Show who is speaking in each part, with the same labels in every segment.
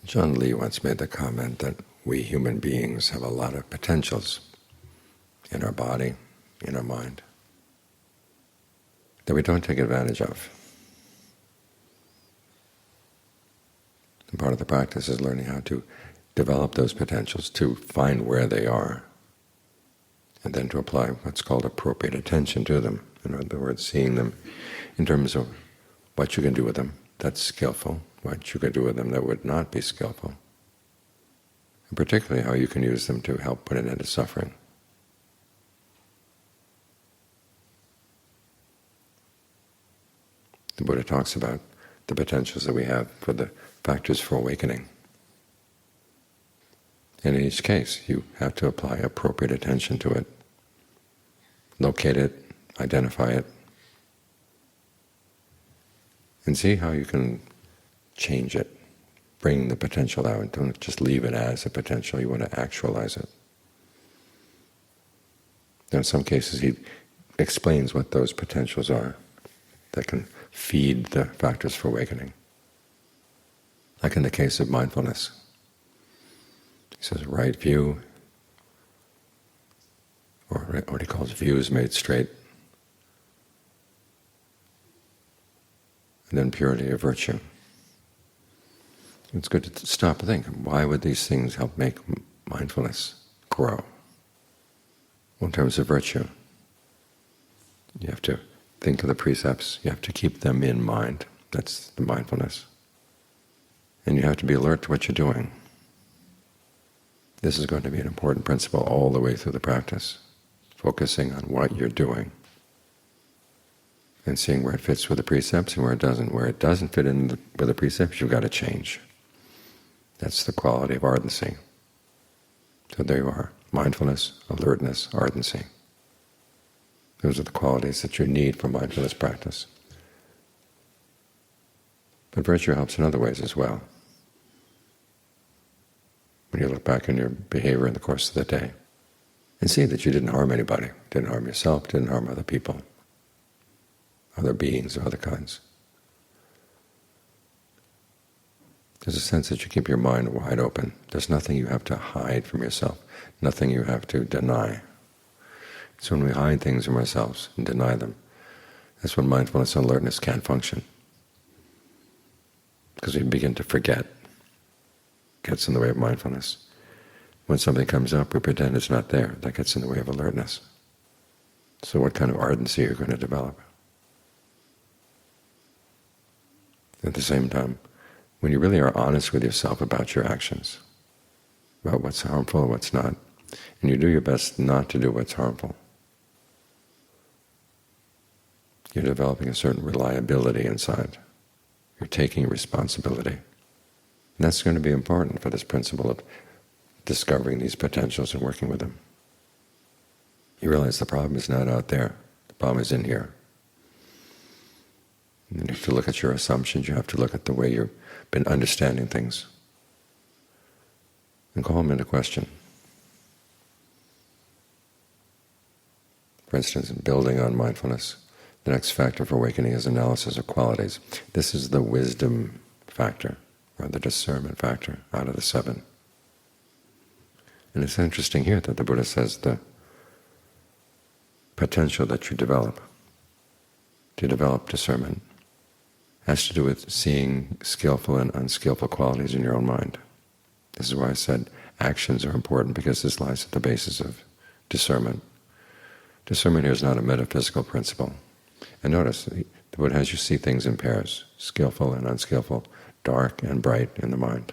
Speaker 1: John Lee once made the comment that we human beings have a lot of potentials in our body, in our mind, that we don't take advantage of. And part of the practice is learning how to develop those potentials, to find where they are, and then to apply what's called appropriate attention to them. In other words, seeing them in terms of what you can do with them that's skillful, what you can do with them that would not be skillful, and particularly how you can use them to help put an end to suffering. The Buddha talks about the potentials that we have for the factors for awakening. And in each case, you have to apply appropriate attention to it, locate it, identify it, and see how you can change it, bring the potential out. Don't just leave it as a potential, you want to actualize it. Now, in some cases he explains what those potentials are that can feed the factors for awakening. Like in the case of mindfulness. He says right view, or what he calls views made straight, and then purity of virtue. It's good to stop and think, why would these things help make mindfulness grow? Well, in terms of virtue, you have to think of the precepts, you have to keep them in mind. That's the mindfulness. And you have to be alert to what you're doing. This is going to be an important principle all the way through the practice, focusing on what you're doing and seeing where it fits with the precepts and where it doesn't. Where it doesn't fit in with the precepts, you've got to change. That's the quality of ardency. So there you are, mindfulness, alertness, ardency. Those are the qualities that you need for mindfulness practice. But virtue helps in other ways as well. When you look back on your behavior in the course of the day and see that you didn't harm anybody, didn't harm yourself, didn't harm other people, other beings of other kinds. There's a sense that you keep your mind wide open. There's nothing you have to hide from yourself, nothing you have to deny. It's when we hide things from ourselves and deny them, that's when mindfulness and alertness can't function. Because we begin to forget. It gets in the way of mindfulness. When something comes up, we pretend it's not there. That gets in the way of alertness. So what kind of ardency are you going to develop? At the same time, when you really are honest with yourself about your actions, about what's harmful and what's not, and you do your best not to do what's harmful, you're developing a certain reliability inside. You're taking responsibility. And that's going to be important for this principle of discovering these potentials and working with them. You realize the problem is not out there. The problem is in here. And you have to look at your assumptions. You have to look at the way you've been understanding things and call them into question. For instance, in building on mindfulness, the next factor for awakening is analysis of qualities. This is the wisdom factor, or the discernment factor, out of the 7. And it's interesting here that the Buddha says the potential that you develop to develop discernment has to do with seeing skillful and unskillful qualities in your own mind. This is why I said actions are important, because this lies at the basis of discernment. Discernment here is not a metaphysical principle. And notice, the Buddha has you see things in pairs, skillful and unskillful, dark and bright in the mind.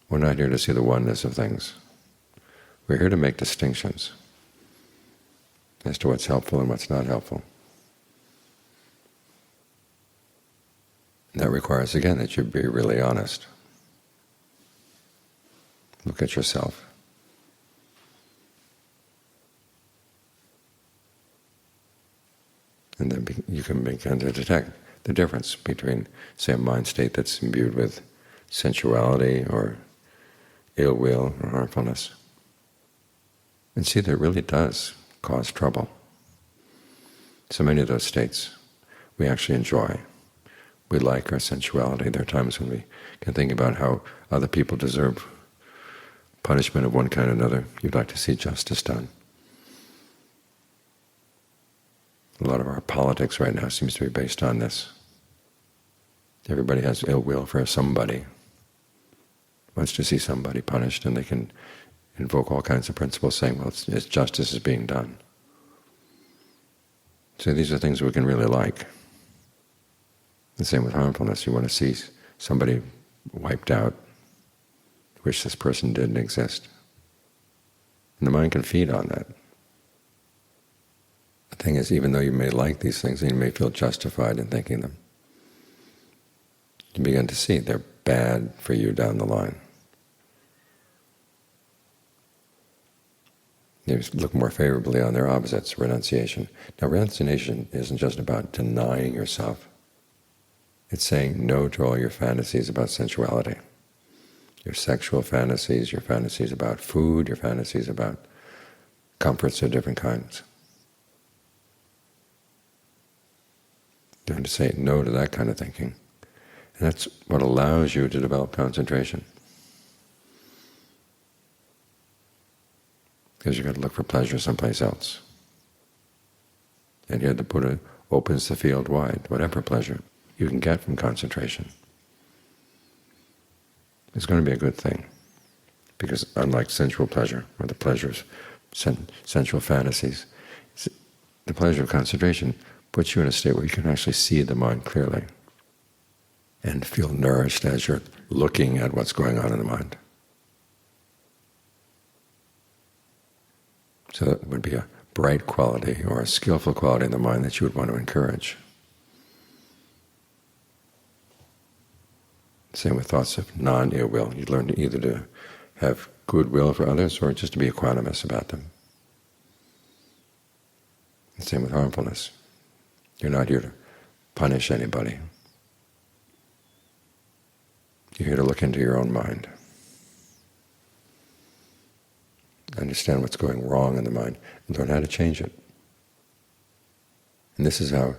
Speaker 1: We're not here to see the oneness of things. We're here to make distinctions as to what's helpful and what's not helpful. And that requires, again, that you be really honest. Look at yourself. And then you can begin to detect the difference between, say, a mind state that's imbued with sensuality or ill will or harmfulness, and see that it really does cause trouble. So many of those states we actually enjoy. we like our sensuality. There are times when we can think about how other people deserve punishment of one kind or another. You'd like to see justice done. A lot of our politics right now seems to be based on this. Everybody has ill will for somebody, wants to see somebody punished, and they can invoke all kinds of principles saying, well, it's justice is being done. So these are things we can really like. The same with harmfulness. You want to see somebody wiped out, wish this person didn't exist. And the mind can feed on that. The thing is, even though you may like these things and you may feel justified in thinking them, you begin to see they're bad for you down the line. You look more favorably on their opposites, renunciation. Now, renunciation isn't just about denying yourself. It's saying no to all your fantasies about sensuality, your sexual fantasies, your fantasies about food, your fantasies about comforts of different kinds. You have to say no to that kind of thinking. And that's what allows you to develop concentration. Because you've got to look for pleasure someplace else. And here the Buddha opens the field wide. Whatever pleasure you can get from concentration is going to be a good thing. Because unlike sensual pleasure, or the pleasures, sensual fantasies, the pleasure of concentration puts you in a state where you can actually see the mind clearly and feel nourished as you're looking at what's going on in the mind. So that would be a bright quality or a skillful quality in the mind that you would want to encourage. Same with thoughts of non-ill will. You'd learn to either to have good will for others or just to be equanimous about them. The same with harmfulness. You're not here to punish anybody. You're here to look into your own mind. Understand what's going wrong in the mind, and learn how to change it. And this is how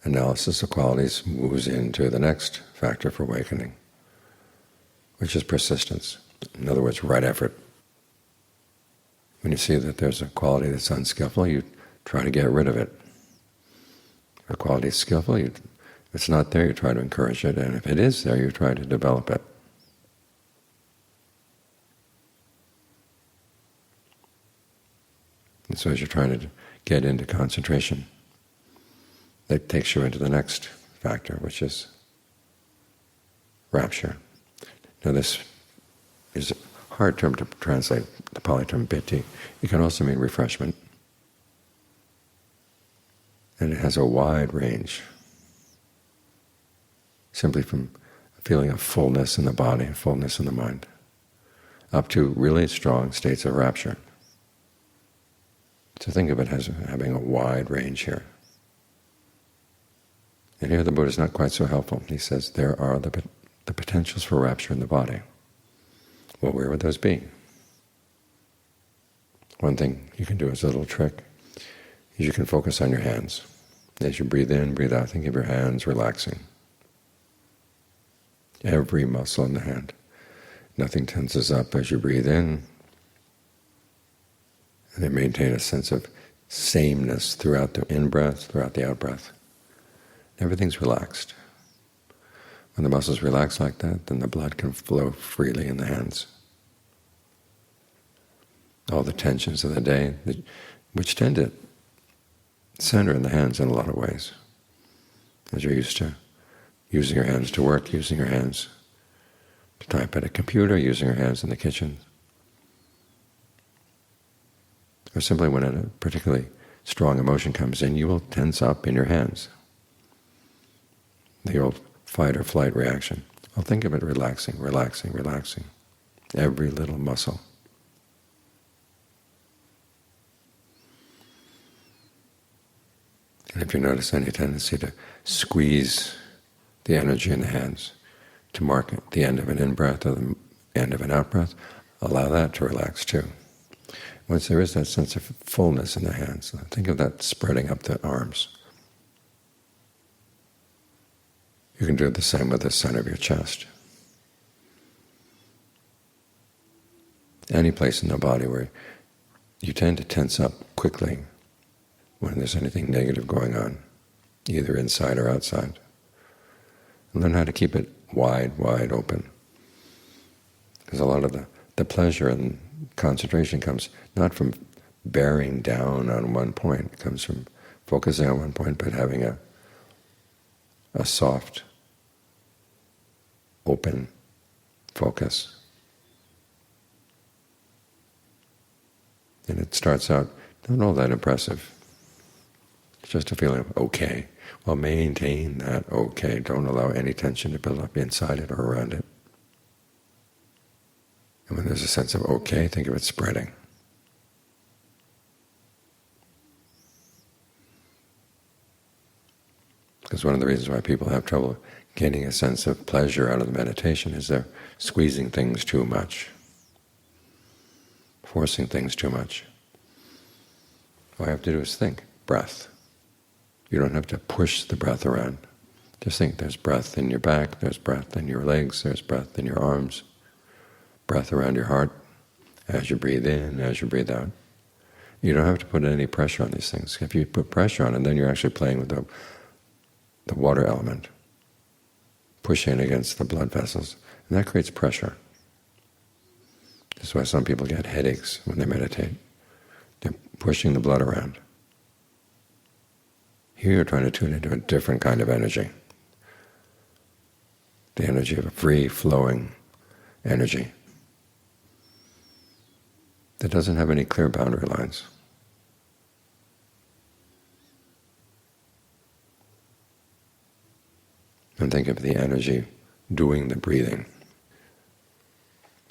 Speaker 1: analysis of qualities moves into the next factor for awakening, which is persistence. In other words, right effort. When you see that there's a quality that's unskillful, you try to get rid of it. If a quality is skillful, if it's not there, you try to encourage it, and if it is there, you try to develop it. And so as you're trying to get into concentration, that takes you into the next factor, which is rapture. Now this is a hard term to translate, the Pali term piti. It can also mean refreshment. And it has a wide range, simply from a feeling of fullness in the body, fullness in the mind, up to really strong states of rapture. So think of it as having a wide range here. And here the Buddha is not quite so helpful. He says there are the potentials for rapture in the body. Well, where would those be? One thing you can do as a little trick is you can focus on your hands. As you breathe in, breathe out, think of your hands relaxing. Every muscle in the hand. Nothing tenses up as you breathe in. And they maintain a sense of sameness throughout the in-breath, throughout the out-breath. Everything's relaxed. When the muscles relax like that, then the blood can flow freely in the hands. All the tensions of the day, which tend to center in the hands in a lot of ways. As you're used to using your hands to work, using your hands to type at a computer, using your hands in the kitchen, or simply when a particularly strong emotion comes in, you will tense up in your hands. The old fight or flight reaction. Well, think of it relaxing, relaxing, relaxing. Every little muscle. And if you notice any tendency to squeeze the energy in the hands to mark the end of an in-breath or the end of an out-breath, allow that to relax too. Once there is that sense of fullness in the hands, think of that spreading up the arms. You can do the same with the center of your chest. Any place in the body where you tend to tense up quickly when there's anything negative going on, either inside or outside. And learn how to keep it wide, wide open. Because a lot of the pleasure and concentration comes not from bearing down on one point. It comes from focusing on one point but having a soft, open focus. And it starts out not all that impressive. It's just a feeling of okay. Well, maintain that okay. Don't allow any tension to build up inside it or around it. And when there's a sense of okay, think of it spreading. Because one of the reasons why people have trouble getting a sense of pleasure out of the meditation is they're squeezing things too much, forcing things too much. All you have to do is think, breath. You don't have to push the breath around. Just think there's breath in your back, there's breath in your legs, there's breath in your arms, breath around your heart as you breathe in, as you breathe out. You don't have to put any pressure on these things. If you put pressure on it, then you're actually playing with the water element, pushing against the blood vessels, and that creates pressure. That's why some people get headaches when they meditate. They're pushing the blood around. Here you're trying to tune into a different kind of energy, the energy of a free-flowing energy that doesn't have any clear boundary lines. And think of the energy doing the breathing.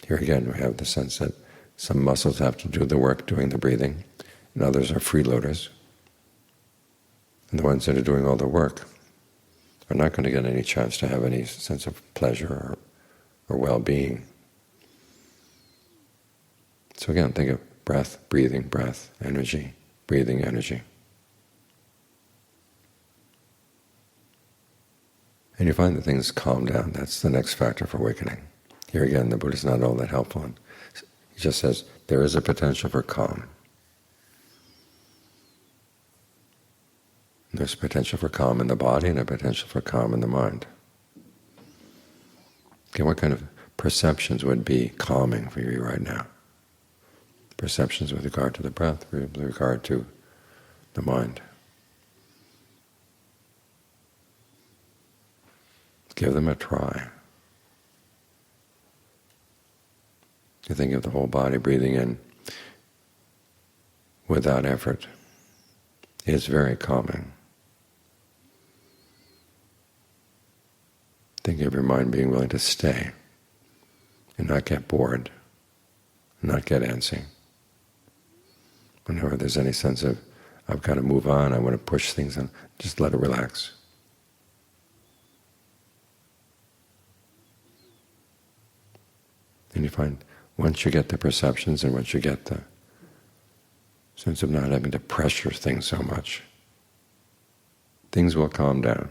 Speaker 1: Here again we have the sense that some muscles have to do the work doing the breathing, and others are freeloaders. And the ones that are doing all the work are not going to get any chance to have any sense of pleasure or well-being. So again, think of breath, breathing, breath, energy, breathing, energy. And you find that things calm down. That's the next factor for awakening. Here again, the Buddha is not all that helpful. He just says there is a potential for calm. There's potential for calm in the body and a potential for calm in the mind. Okay, what kind of perceptions would be calming for you right now? Perceptions with regard to the breath, with regard to the mind. Give them a try. You think of the whole body breathing in without effort. It's very calming. Think of your mind being willing to stay and not get bored, not get antsy. Whenever there's any sense of, I've got to move on, I want to push things on, just let it relax. And you find once you get the perceptions and once you get the sense of not having to pressure things so much, things will calm down.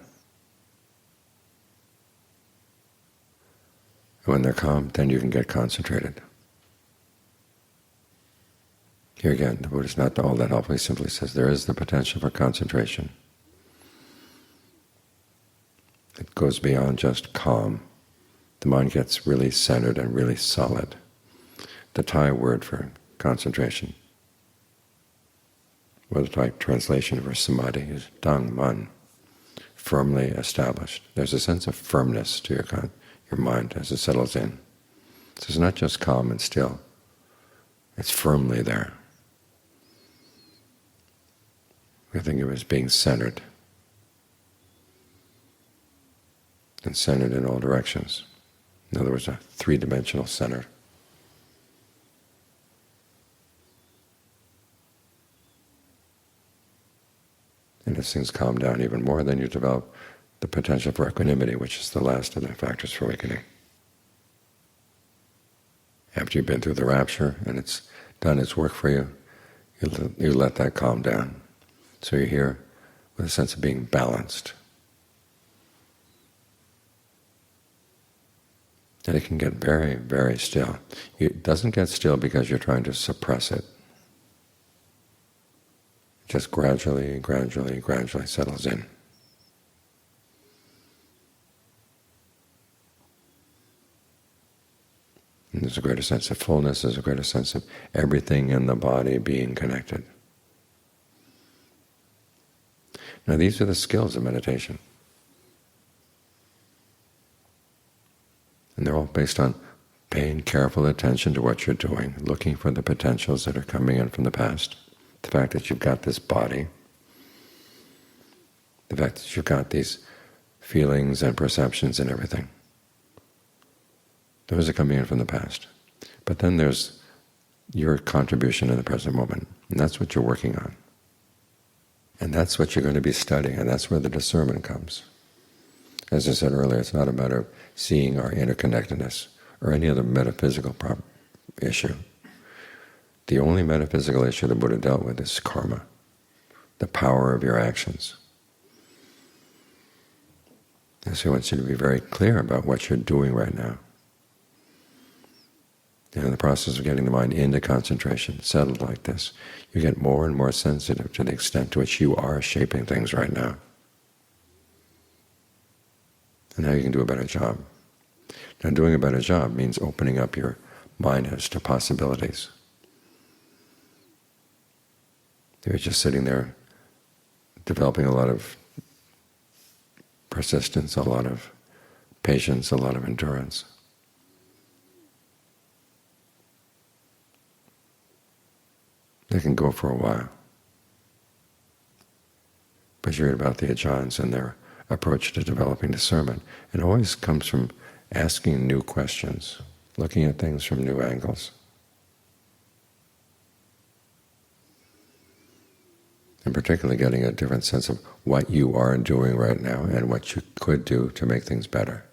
Speaker 1: And when they're calm, then you can get concentrated. Here again, the Buddha is not all that helpful. He simply says there is the potential for concentration. It goes beyond just calm. The mind gets really centered and really solid. The Thai word for concentration, or the Thai translation for samadhi, is dang man, firmly established. There's a sense of firmness to your mind as it settles in. So it's not just calm and still, it's firmly there. We think of it as being centered, and centered in all directions. In other words, a three-dimensional center. And as things calm down even more, then you develop the potential for equanimity, which is the last of the factors for awakening. After you've been through the rapture and it's done its work for you, you let that calm down. So you're here with a sense of being balanced. And it can get very, very still. It doesn't get still because you're trying to suppress it. It just gradually, gradually, gradually settles in. And there's a greater sense of fullness, there's a greater sense of everything in the body being connected. Now these are the skills of meditation. And they're all based on paying careful attention to what you're doing, looking for the potentials that are coming in from the past, the fact that you've got this body, the fact that you've got these feelings and perceptions and everything. Those are coming in from the past. But then there's your contribution in the present moment, and that's what you're working on. And that's what you're going to be studying, and that's where the discernment comes. As I said earlier, it's not a matter of seeing our interconnectedness or any other metaphysical issue. The only metaphysical issue the Buddha dealt with is karma, the power of your actions. And so he wants you to be very clear about what you're doing right now. And in the process of getting the mind into concentration, settled like this, you get more and more sensitive to the extent to which you are shaping things right now. And now you can do a better job. Now doing a better job means opening up your mind as to possibilities. You're just sitting there developing a lot of persistence, a lot of patience, a lot of endurance. They can go for a while. But you read about the Ajahns and their approach to developing discernment. It always comes from asking new questions, looking at things from new angles. And particularly getting a different sense of what you are doing right now and what you could do to make things better,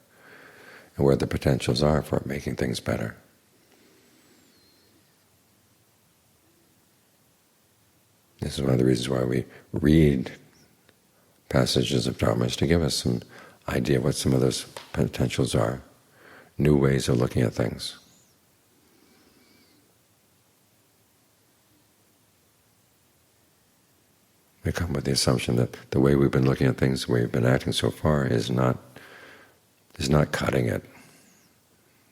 Speaker 1: and where the potentials are for making things better. This is one of the reasons why we read passages of Dhamma, is to give us some idea of what some of those potentials are, new ways of looking at things. We come with the assumption that the way we've been looking at things, the way we've been acting so far, is not cutting it.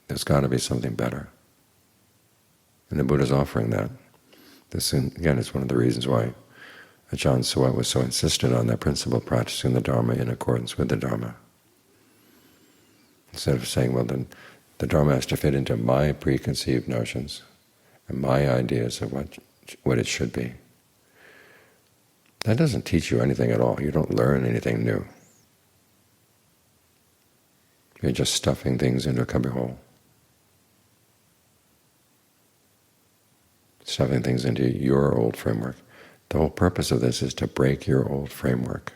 Speaker 1: There's got to be something better. And the Buddha's offering that. This, again, is one of the reasons why Ajahn Suwa was so insistent on that principle of practicing the Dharma in accordance with the Dharma. Instead of saying, well, then the Dharma has to fit into my preconceived notions and my ideas of what it should be. That doesn't teach you anything at all. You don't learn anything new. You're just stuffing things into a cubbyhole. Stuffing things into your old framework. The whole purpose of this is to break your old framework.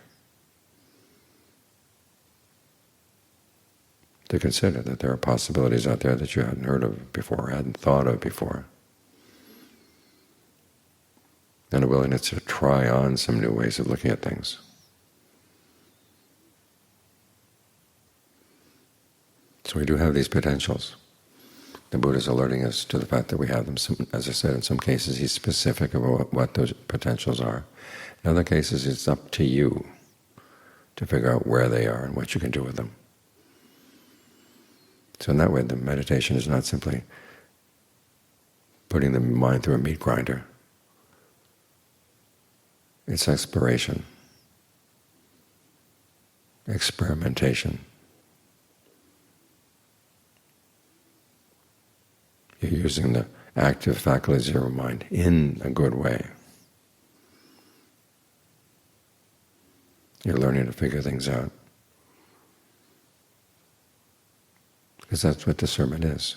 Speaker 1: To consider that there are possibilities out there that you hadn't heard of before, hadn't thought of before. And a willingness to try on some new ways of looking at things. So we do have these potentials. The Buddha is alerting us to the fact that we have them. As I said, in some cases he's specific about what those potentials are. In other cases it's up to you to figure out where they are and what you can do with them. So in that way the meditation is not simply putting the mind through a meat grinder. It's exploration, experimentation. You're using the active faculties of your mind in a good way. You're learning to figure things out. Because that's what discernment is.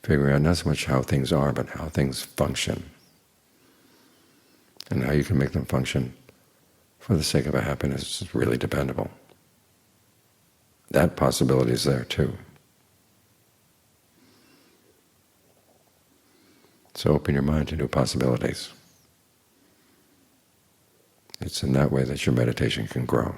Speaker 1: Figuring out not so much how things are, but how things function. And how you can make them function for the sake of a happiness is really dependable. That possibility is there too. So open your mind to new possibilities. It's in that way that your meditation can grow.